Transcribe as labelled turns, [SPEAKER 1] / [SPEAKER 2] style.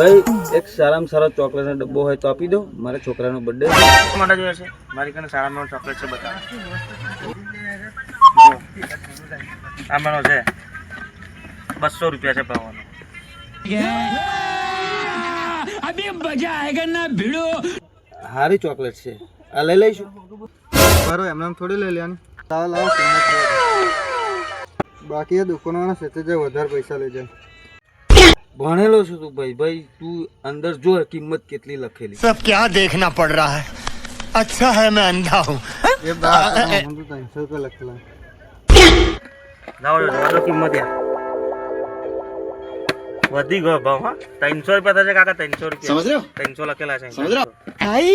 [SPEAKER 1] ભાઈ એક સારામાં સારો ચોકલેટનો ડબ્બો હોય તો આપી દો, મારે છોકરાનો બર્થડે
[SPEAKER 2] માટે જોઈએ છે. મારી કને સારામાં ચોકલેટ છે, બતાવો. આમાંનો છે 200 રૂપિયા છે ભાવનો.
[SPEAKER 1] હારી ચોકલેટ છે, આ લઈ લઈશું.
[SPEAKER 3] બરો એમને થોડી લઈ લેવાની. લાવો બાકી એ દુકાનવાળા સેતે જાય વધારે પૈસા લઈ જાય.
[SPEAKER 1] ભણેલો છું તું ભાઈ. ભાઈ તું અંદર જો કિંમત કેટલી લખેલી.
[SPEAKER 4] सब क्या देखना पड़ रहा है, अच्छा है मैं अंधा हूँ.
[SPEAKER 3] એ બા 300 રૂપિયા લખેલા.
[SPEAKER 2] લાવો જો કિંમત યાર વધી ગયો ભાવ. હા 300 રૂપિયા થશે કાકા. 300 રૂપિયા સમજ રહ્યો? 300 લખેલા છે. સમજ રહ્યો?
[SPEAKER 5] Bye.